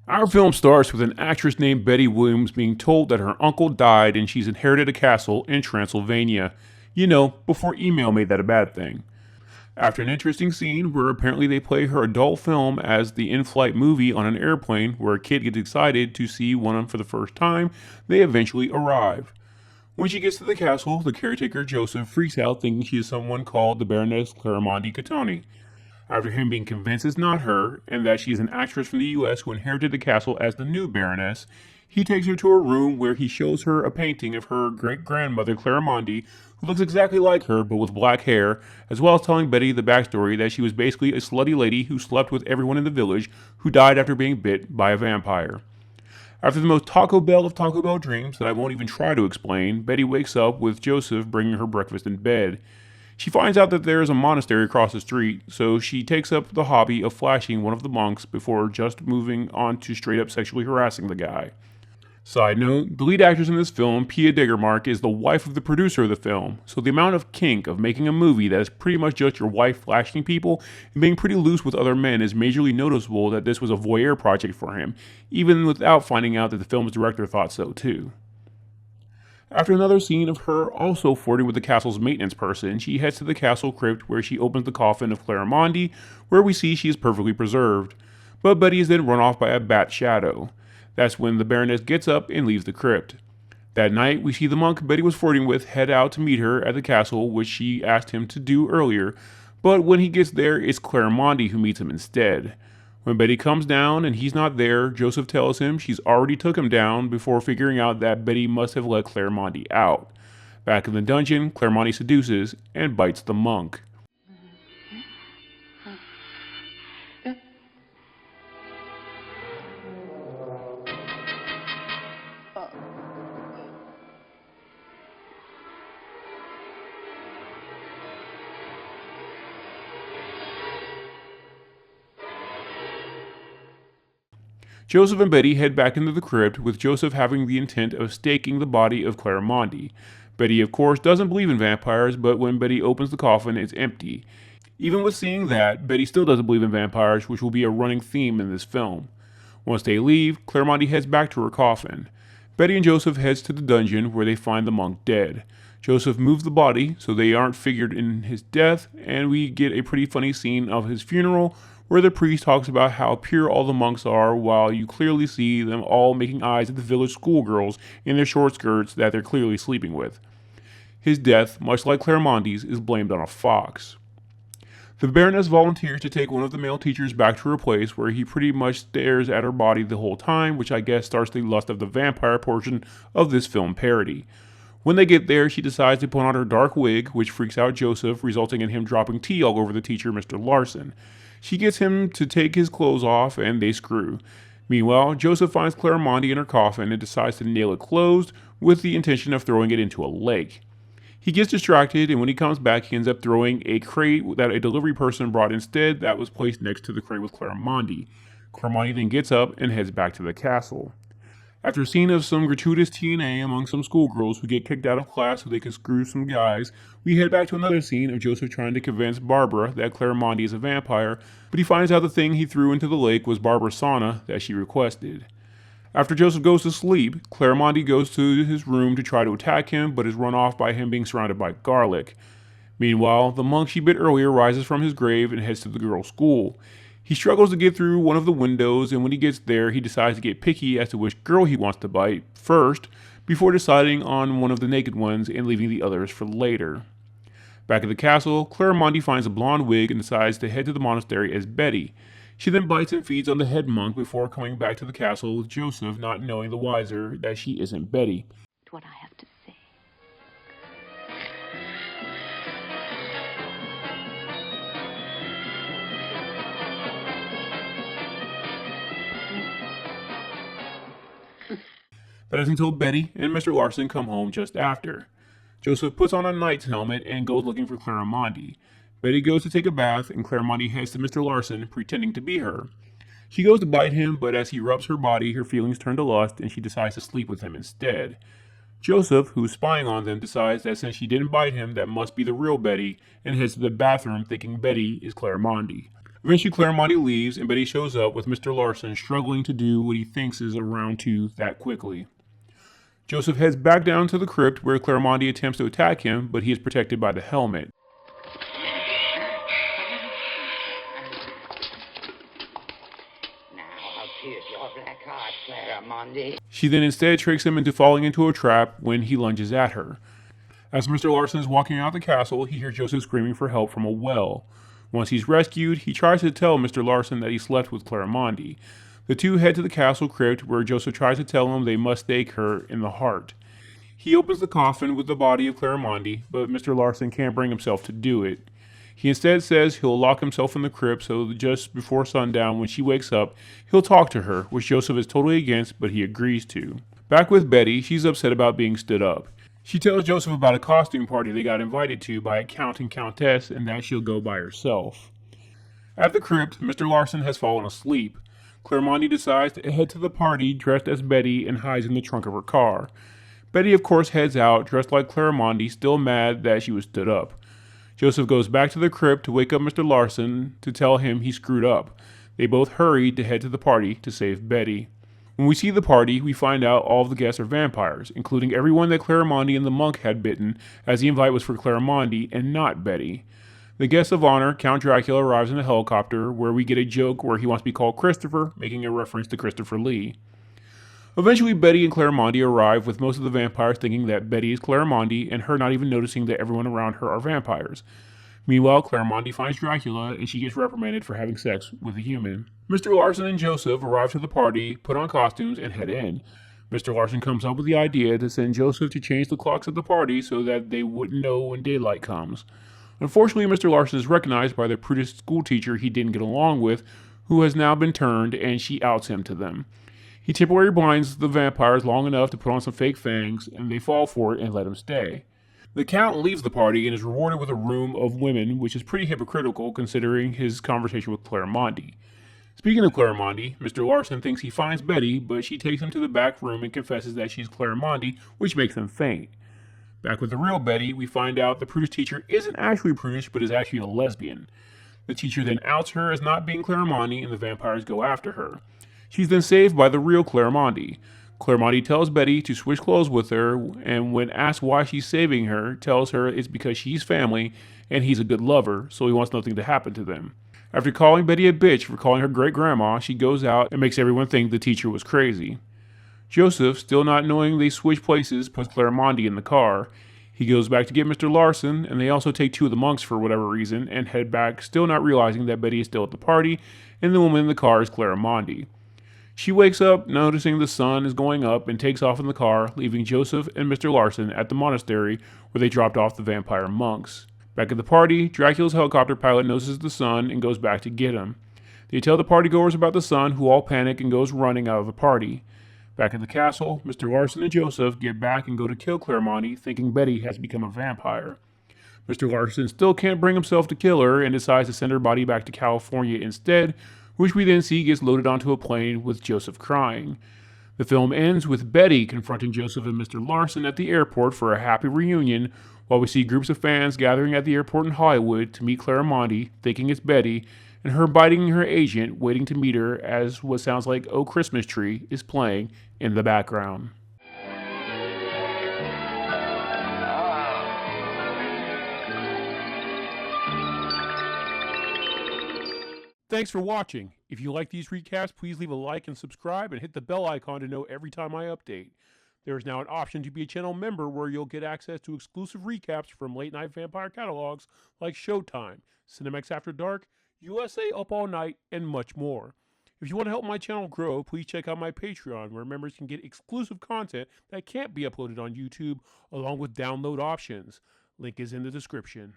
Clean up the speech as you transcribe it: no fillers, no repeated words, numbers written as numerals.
Our film starts with an actress named Betty Williams being told that her uncle died and she's inherited a castle in Transylvania. You know, before email made that a bad thing. After an interesting scene where apparently they play her adult film as the in-flight movie on an airplane where a kid gets excited to see one for the first time, they eventually arrive. When she gets to the castle, the caretaker Joseph freaks out thinking she is someone called the Baroness Claramonti Catani. After him being convinced it's not her, and that she is an actress from the US who inherited the castle as the new Baroness, he takes her to a room where he shows her a painting of her great-grandmother Claramonti, who looks exactly like her but with black hair, as well as telling Betty the backstory that she was basically a slutty lady who slept with everyone in the village who died after being bit by a vampire. After the most Taco Bell of Taco Bell dreams that I won't even try to explain, Betty wakes up with Joseph bringing her breakfast in bed. She finds out that there is a monastery across the street, so she takes up the hobby of flashing one of the monks before just moving on to straight up sexually harassing the guy. Side note, the lead actress in this film, Pia Diggermark, is the wife of the producer of the film, so the amount of kink of making a movie that is pretty much just your wife flashing people and being pretty loose with other men is majorly noticeable that this was a voyeur project for him, even without finding out that the film's director thought so too. After another scene of her also flirting with the castle's maintenance person, she heads to the castle crypt where she opens the coffin of Claramonti, where we see she is perfectly preserved. But Betty is then run off by a bat shadow. That's when the Baroness gets up and leaves the crypt. That night, we see the monk Betty was flirting with head out to meet her at the castle, which she asked him to do earlier, but when he gets there, it's Claramonti who meets him instead. When Betty comes down and he's not there, Joseph tells him she's already took him down before figuring out that Betty must have let Claramonti out. Back in the dungeon, Claramonti seduces and bites the monk. Joseph and Betty head back into the crypt, with Joseph having the intent of staking the body of Claramonti. Betty, of course, doesn't believe in vampires, but when Betty opens the coffin, it's empty. Even with seeing that, Betty still doesn't believe in vampires, which will be a running theme in this film. Once they leave, Claramonti heads back to her coffin. Betty and Joseph heads to the dungeon, where they find the monk dead. Joseph moves the body so they aren't figured in his death, and we get a pretty funny scene of his funeral, where the priest talks about how pure all the monks are, while you clearly see them all making eyes at the village schoolgirls in their short skirts that they're clearly sleeping with. His death, much like Claramonti's, is blamed on a fox. The Baroness volunteers to take one of the male teachers back to her place, where he pretty much stares at her body the whole time, which I guess starts the lust of the vampire portion of this film parody. When they get there, she decides to put on her dark wig, which freaks out Joseph, resulting in him dropping tea all over the teacher, Mr. Larson. She gets him to take his clothes off, and they screw. Meanwhile, Joseph finds Claramonti in her coffin and decides to nail it closed with the intention of throwing it into a lake. He gets distracted, and when he comes back, he ends up throwing a crate that a delivery person brought instead that was placed next to the crate with Claramonti. Claramonti then gets up and heads back to the castle. After a scene of some gratuitous TNA among some schoolgirls who get kicked out of class so they can screw some guys, we head back to another scene of Joseph trying to convince Barbara that Claramonti is a vampire, but he finds out the thing he threw into the lake was Barbara's sauna that she requested. After Joseph goes to sleep, Claramonti goes to his room to try to attack him, but is run off by him being surrounded by garlic. Meanwhile, the monk she bit earlier rises from his grave and heads to the girls' school. He struggles to get through one of the windows, and when he gets there, he decides to get picky as to which girl he wants to bite first, before deciding on one of the naked ones and leaving the others for later. Back at the castle, Claramonti finds a blonde wig and decides to head to the monastery as Betty. She then bites and feeds on the head monk before coming back to the castle with Joseph not knowing the wiser that she isn't Betty. What I have to say. That is until Betty and Mr. Larson come home just after. Joseph puts on a knight's helmet and goes looking for Claramonti. Betty goes to take a bath, and Claramonti heads to Mr. Larson, pretending to be her. She goes to bite him, but as he rubs her body, her feelings turn to lust, and she decides to sleep with him instead. Joseph, who's spying on them, decides that since she didn't bite him, that must be the real Betty, and heads to the bathroom thinking Betty is Claramonti. Eventually, Claremonti leaves, and Betty shows up with Mr. Larson struggling to do what he thinks is a round two that quickly. Joseph heads back down to the crypt where Claremonti attempts to attack him, but he is protected by the helmet. She then instead tricks him into falling into a trap when he lunges at her. As Mr. Larson is walking out of the castle, he hears Joseph screaming for help from a well. Once he's rescued, he tries to tell Mr. Larson that he slept with Claremonti. The two head to the castle crypt where Joseph tries to tell them they must stake her in the heart. He opens the coffin with the body of Claremonti, but Mr. Larson can't bring himself to do it. He instead says he'll lock himself in the crypt so that just before sundown, when she wakes up, he'll talk to her, which Joseph is totally against, but he agrees to. Back with Betty, she's upset about being stood up. She tells Joseph about a costume party they got invited to by a count and countess and that she'll go by herself. At the crypt, Mr. Larson has fallen asleep. Claremonti decides to head to the party dressed as Betty and hides in the trunk of her car. Betty, of course, heads out dressed like Claremonti, still mad that she was stood up. Joseph goes back to the crypt to wake up Mr. Larson to tell him he screwed up. They both hurry to head to the party to save Betty. When we see the party, we find out all of the guests are vampires, including everyone that Claremonti and the monk had bitten, as the invite was for Claremonti and not Betty. The guest of honor, Count Dracula, arrives in a helicopter, where we get a joke where he wants to be called Christopher, making a reference to Christopher Lee. Eventually, Betty and Claremonti arrive, with most of the vampires thinking that Betty is Claremonti, and her not even noticing that everyone around her are vampires. Meanwhile, Claremonti finds Dracula, and she gets reprimanded for having sex with a human. Mr. Larson and Joseph arrive to the party, put on costumes, and head in. Mr. Larson comes up with the idea to send Joseph to change the clocks at the party so that they wouldn't know when daylight comes. Unfortunately, Mr. Larson is recognized by the prudish schoolteacher he didn't get along with, who has now been turned, and she outs him to them. He temporarily blinds the vampires long enough to put on some fake fangs, and they fall for it and let him stay. The Count leaves the party and is rewarded with a room of women, which is pretty hypocritical considering his conversation with Claremonti. Speaking of Claremonti, Mr. Larson thinks he finds Betty, but she takes him to the back room and confesses that she's Claremonti, which makes him faint. Back with the real Betty, we find out the prudish teacher isn't actually prudish, but is actually a lesbian. The teacher then outs her as not being Claremonti, and the vampires go after her. She's then saved by the real Claremonti. Claremonti tells Betty to switch clothes with her, and when asked why she's saving her, tells her it's because she's family and he's a good lover, so he wants nothing to happen to them. After calling Betty a bitch for calling her great-grandma, she goes out and makes everyone think the teacher was crazy. Joseph, still not knowing they switch places, puts Claremonti in the car. He goes back to get Mr. Larson, and they also take two of the monks for whatever reason, and head back, still not realizing that Betty is still at the party, and the woman in the car is Claremonti. She wakes up, noticing the sun is going up, and takes off in the car, leaving Joseph and Mr. Larson at the monastery where they dropped off the vampire monks. Back at the party, Dracula's helicopter pilot notices the sun and goes back to get him. They tell the partygoers about the sun, who all panic and goes running out of the party. Back at the castle, Mr. Larson and Joseph get back and go to kill Claremonti, thinking Betty has become a vampire. Mr. Larson still can't bring himself to kill her and decides to send her body back to California instead, which we then see gets loaded onto a plane with Joseph crying. The film ends with Betty confronting Joseph and Mr. Larson at the airport for a happy reunion, while we see groups of fans gathering at the airport in Hollywood to meet Claremonti, thinking it's Betty, and her biting her agent, waiting to meet her as what sounds like "Oh Christmas Tree" is playing in the background. Thanks for watching. If you like these recaps, please leave a like and subscribe, and hit the bell icon to know every time I update. There is now an option to be a channel member where you'll get access to exclusive recaps from late-night vampire catalogs like Showtime, Cinemax After Dark, USA Up All Night, and much more. If you want to help my channel grow, please check out my Patreon, where members can get exclusive content that can't be uploaded on YouTube, along with download options. Link is in the description.